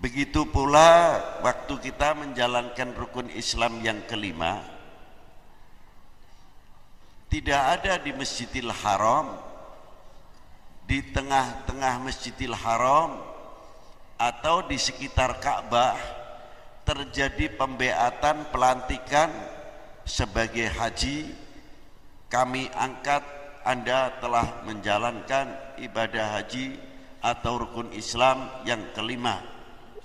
Begitu pula waktu kita menjalankan rukun Islam yang kelima, tidak ada di Masjidil Haram, di tengah-tengah Masjidil Haram atau di sekitar Ka'bah terjadi pembeatan pelantikan sebagai haji. Kami angkat Anda telah menjalankan ibadah haji atau rukun Islam yang kelima,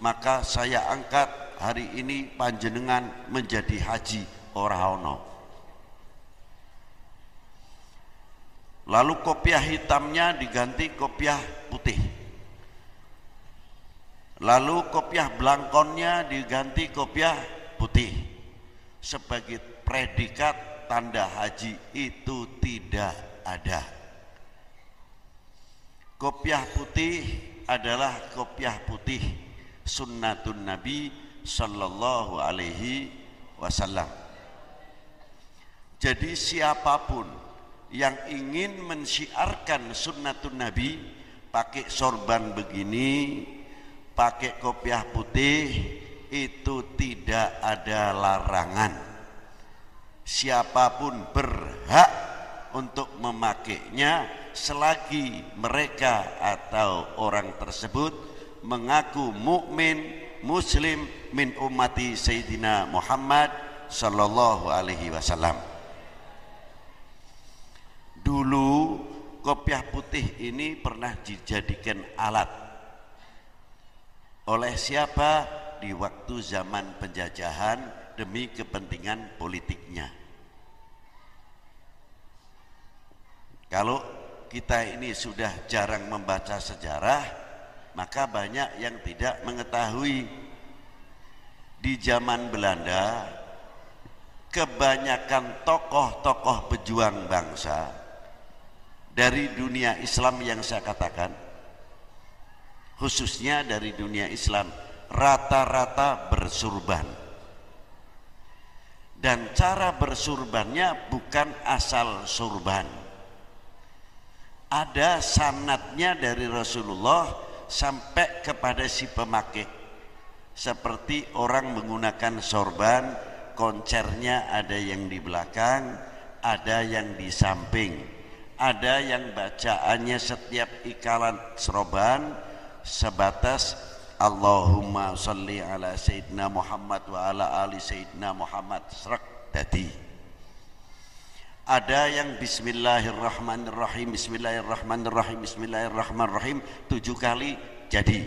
maka saya angkat hari ini panjenengan menjadi haji ora ono. Lalu kopiah hitamnya diganti kopiah putih, lalu kopiah belangkonnya diganti kopiah putih sebagai predikat tanda haji. Itu tidak ada. Kopiah putih adalah kopiah putih sunnatun Nabi sallallahu alaihi wasallam. Jadi siapapun yang ingin mensyiarkan sunnatun Nabi pakai sorban begini, pakai kopiah putih, itu tidak ada larangan. Siapapun berhak untuk memakainya selagi mereka atau orang tersebut mengaku mukmin muslim min ummati Sayyidina Muhammad sallallahu alaihi wasallam. Dulu kopiah putih ini pernah dijadikan alat oleh siapa? Di waktu zaman penjajahan demi kepentingan politiknya. Kalau kita ini sudah jarang membaca sejarah, maka banyak yang tidak mengetahui. Di zaman Belanda, kebanyakan tokoh-tokoh pejuang bangsa dari dunia Islam yang saya katakan, khususnya dari dunia Islam, rata-rata bersurban. Dan cara bersurbannya bukan asal surban. Ada sanadnya dari Rasulullah sampai kepada si pemakai. Seperti orang menggunakan sorban, koncernya ada yang di belakang, ada yang di samping, ada yang bacaannya setiap ikalan sorban sebatas Allahumma sholli ala Sayyidina Muhammad wa ala ali Sayyidina Muhammad serak tadi. Ada yang bismillahirrahmanirrahim, bismillahirrahmanirrahim, bismillahirrahmanirrahim 7 kali jadi.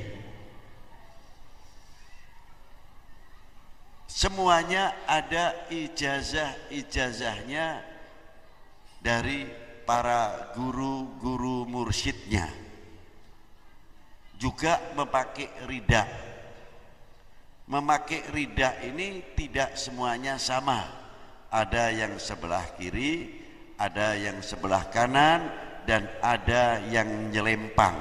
Semuanya ada ijazah-ijazahnya dari para guru-guru mursyidnya. Juga memakai rida. Memakai rida ini tidak semuanya sama. Ada yang sebelah kiri, ada yang sebelah kanan, dan ada yang nyelempang.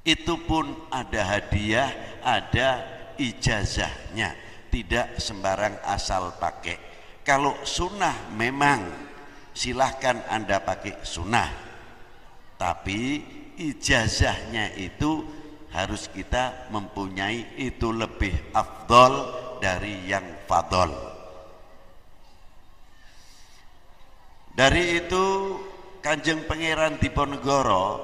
Itu pun ada hadiah, ada ijazahnya. Tidak sembarang asal pakai. Kalau sunnah memang silahkan Anda pakai sunnah, tapi ijazahnya itu harus kita mempunyai, itu lebih afdol dari yang fadol. Dari itu Kanjeng Pangeran Diponegoro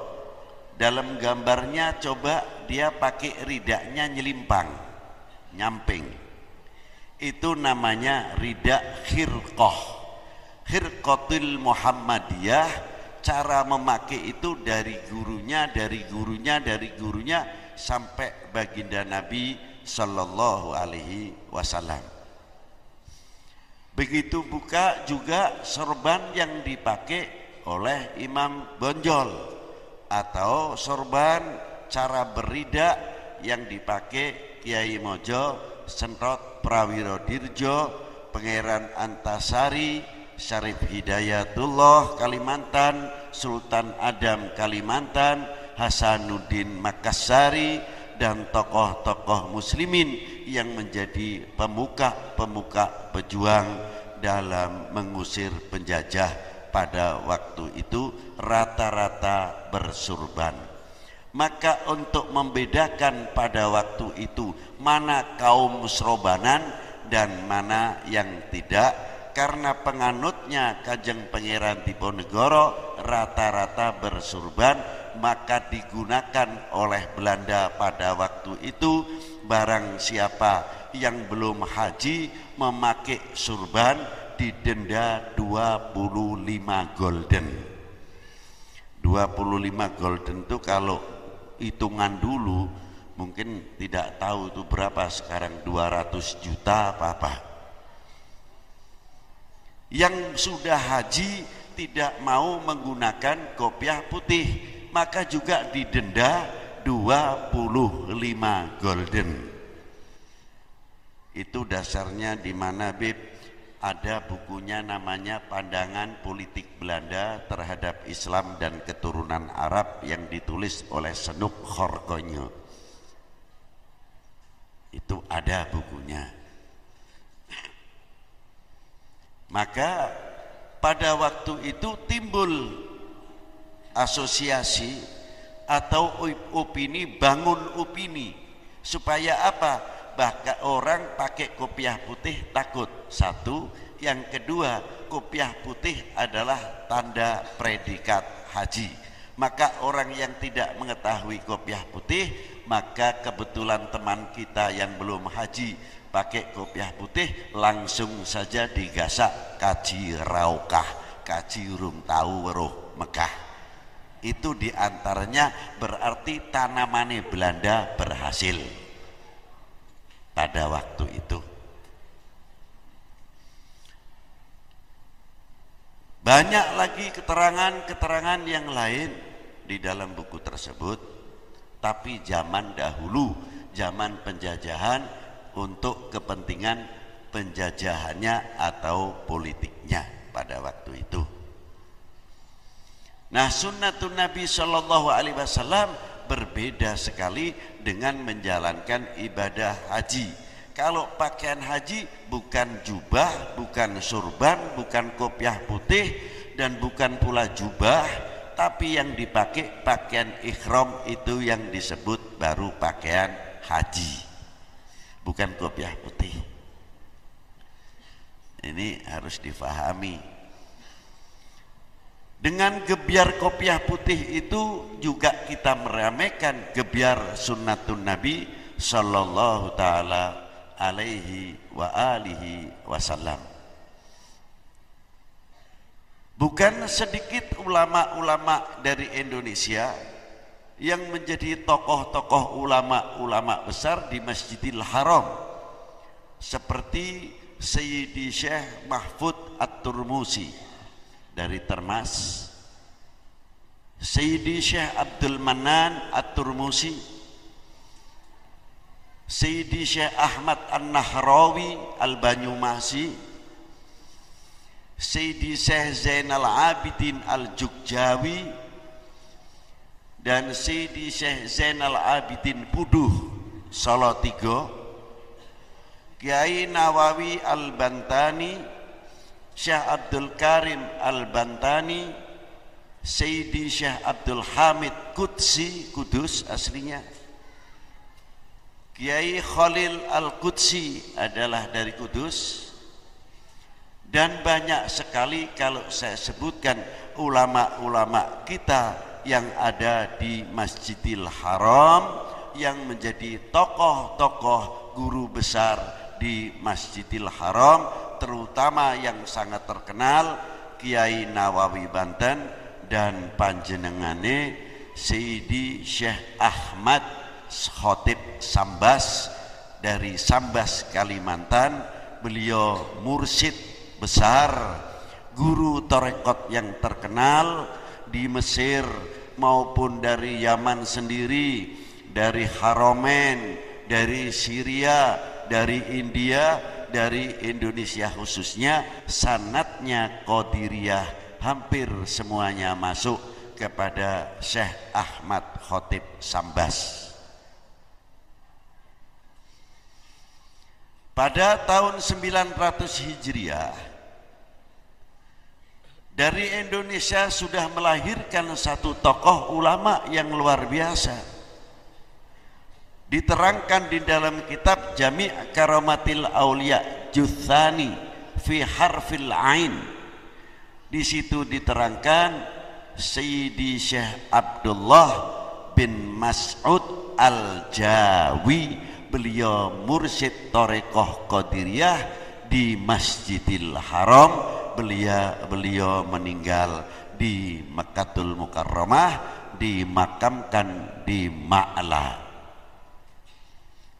dalam gambarnya coba dia pakai ridaknya nyelimpang, nyamping. Itu namanya ridak khirqah, khirqatul Muhammadiyah. Cara memakai itu dari gurunya, dari gurunya, dari gurunya sampai baginda Nabi sallallahu alaihi wasallam. Begitu buka juga sorban yang dipakai oleh Imam Bonjol atau sorban cara beridak yang dipakai Kiai Mojo, Sentot Prawiro Dirjo, Pangeran Antasari, Syarif Hidayatullah Kalimantan, Sultan Adam Kalimantan, Hasanuddin Makassari, dan tokoh-tokoh muslimin yang menjadi pemuka-pemuka pejuang dalam mengusir penjajah pada waktu itu rata-rata bersurban. Maka untuk membedakan pada waktu itu mana kaum musrobanan dan mana yang tidak, karena penganutnya Kanjeng Pangeran Diponegoro rata-rata bersurban, maka digunakan oleh Belanda pada waktu itu. Barang siapa yang belum haji memakai surban didenda 25 golden. 25 golden itu kalau hitungan dulu mungkin tidak tahu itu berapa sekarang, 200 juta apa-apa. Yang sudah haji tidak mau menggunakan kopiah putih maka juga didenda 25 golden. Itu dasarnya di mana, Bib? Ada bukunya namanya Pandangan Politik Belanda Terhadap Islam dan Keturunan Arab yang ditulis oleh Senuk Khorkonyo. Itu ada bukunya. Maka pada waktu itu timbul asosiasi atau opini, bangun opini supaya apa? Bahkan orang pakai kopiah putih takut. Satu, yang kedua, kopiah putih adalah tanda predikat haji. Maka orang yang tidak mengetahui kopiah putih, maka kebetulan teman kita yang belum haji pakai kopiah putih, langsung saja digasak kaji raukah, kaji urung tahu weruh Mekah. Itu diantaranya berarti tanamannya Belanda berhasil pada waktu itu. Banyak lagi keterangan-keterangan yang lain di dalam buku tersebut, tapi zaman dahulu, zaman penjajahan untuk kepentingan penjajahannya atau politiknya pada waktu itu. Nah, sunnatun Nabi Shallallahu Alaihi Wasallam berbeda sekali dengan menjalankan ibadah haji. Kalau pakaian haji bukan jubah, bukan surban, bukan kopiah putih, dan bukan pula jubah, tapi yang dipakai pakaian ihram, itu yang disebut baru pakaian haji, bukan kopiah putih. Ini harus difahami. Dengan gebyar kopiah putih itu juga kita meramaikan gebyar sunnatun Nabi Sallallahu Ta'ala Alaihi wa alihi wasallam. Bukan sedikit ulama-ulama dari Indonesia yang menjadi tokoh-tokoh ulama-ulama besar di Masjidil Haram, seperti Sayyidi Syekh Mahfud At-Turmusi dari Termas, Sayyidi Syekh Abdul Manan At-Turmusi, Sayyidi Syekh Ahmad An-Nahrawi Al-Banyumasi, Sayyidi Syekh Zainal Abidin Al-Jukjawi, dan Sayyidi Syekh Zainal Abidin Puduh Salatiga, Kiai Nawawi Al-Bantani, Syekh Abdul Karim Al-Bantani, Sayyidi Syekh Abdul Hamid Qudsi, Kudus aslinya, Kiai Khalil Al-Qudsi adalah dari Kudus, dan banyak sekali kalau saya sebutkan ulama-ulama kita yang ada di Masjidil Haram yang menjadi tokoh-tokoh guru besar di Masjidil Haram, terutama yang sangat terkenal Kiai Nawawi Banten dan panjenengane Sayyidi Syekh Ahmad Khotib Sambas dari Sambas, Kalimantan. Beliau mursyid besar, guru tarekat yang terkenal di Mesir maupun dari Yaman sendiri, dari Haramain, dari Syria, dari India, dari Indonesia khususnya. Sanadnya Qadiriyah hampir semuanya masuk kepada Syekh Ahmad Khotib Sambas. Pada tahun 900 Hijriah Dari Indonesia sudah melahirkan satu tokoh ulama yang luar biasa. Diterangkan di dalam kitab Jami' Karamatil Aulia Juthani fi Harfil Ain. Di situ diterangkan Sayyidi Syekh Abdullah bin Mas'ud Al-Jawi, beliau mursyid Thariqah Qadiriyah di Masjidil Haram. Beliau meninggal di Mekkatul Mukarramah, dimakamkan di Ma'la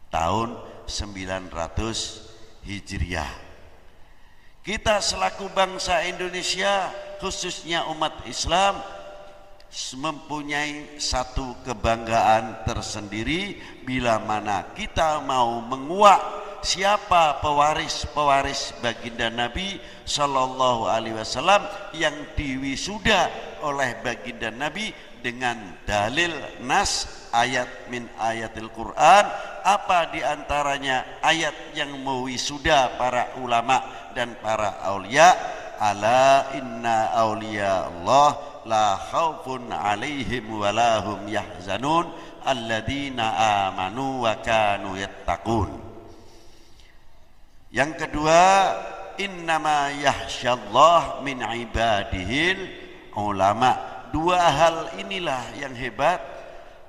tahun 900 Hijriah. Kita selaku bangsa Indonesia, khususnya umat Islam, mempunyai satu kebanggaan tersendiri bila mana kita mau menguak siapa pewaris baginda Nabi Sallallahu Alaihi Wasallam yang diwisuda oleh baginda Nabi dengan dalil nas ayat min ayatil Quran. Apa diantaranya ayat yang mewisuda para ulama dan para aulia? Ala inna aulia Allah la khaufun alaihim walahum yahzanun alladzina amanu wa kanu yattaqun. Yang kedua, innama yahsyallah min ibadihil ulama. Dua hal inilah yang hebat.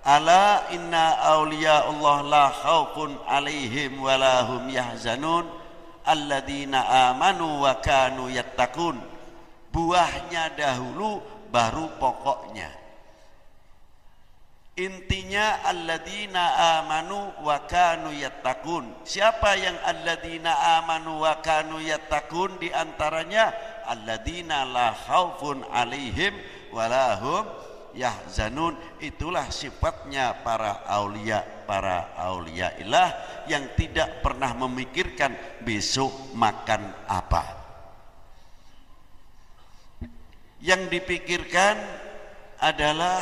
Ala inna awliya Allah la khawfun alaihim walahum yahzanun alladzina amanu wa kanu yattaqun. Buahnya dahulu baru pokoknya. Intinya alladzina amanu wa kanu yattaqun. Siapa yang alladzina amanu wa kanu yattaqun? Di antaranya alladzina la khaufun alaihim wa lahum yahzanun. Itulah sifatnya para aulia ilah yang tidak pernah memikirkan besok makan apa. Yang dipikirkan adalah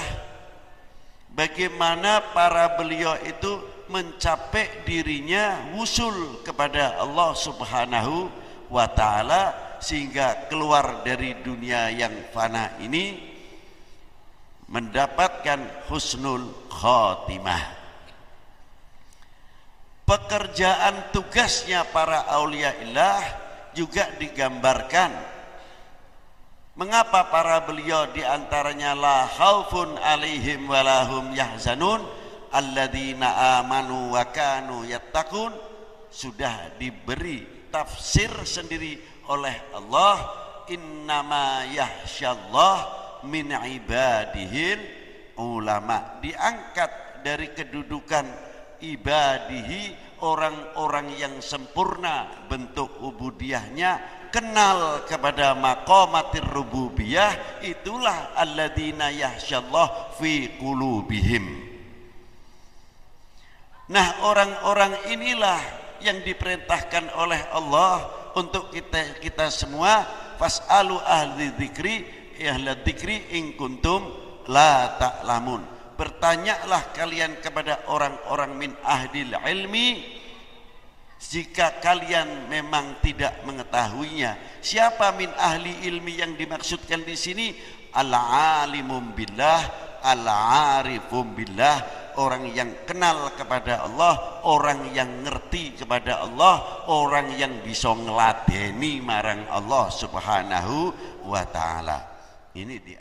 bagaimana para beliau itu mencapai dirinya wusul kepada Allah Subhanahu wa Ta'ala, sehingga keluar dari dunia yang fana ini mendapatkan husnul khotimah. Pekerjaan tugasnya para aulia ilah juga digambarkan. Mengapa para beliau diantaranya la khaufun alaihim walahum yahzanun alladzina amanu wa kanu yattaqun? Sudah diberi tafsir sendiri oleh Allah. Innama yahsyallah min ibadihil ulama. Diangkat dari kedudukan ibadihi, orang-orang yang sempurna bentuk ubudiyahnya, kenal kepada maqamatir rububiyah, itulah alladzina yahsyallah fi qulubihim. Nah, orang-orang inilah yang diperintahkan oleh Allah untuk kita semua, fas'alu ahli dzikri in kuntum la ta'lamun. Bertanyalah kalian kepada orang-orang min ahlil ilmi jika kalian memang tidak mengetahuinya. Siapa min ahli ilmi yang dimaksudkan di sini? Al-alimum billah, al-arifum billah, orang yang kenal kepada Allah, orang yang ngerti kepada Allah, orang yang bisa ngeladeni marang Allah Subhanahu wa Ta'ala. Ini di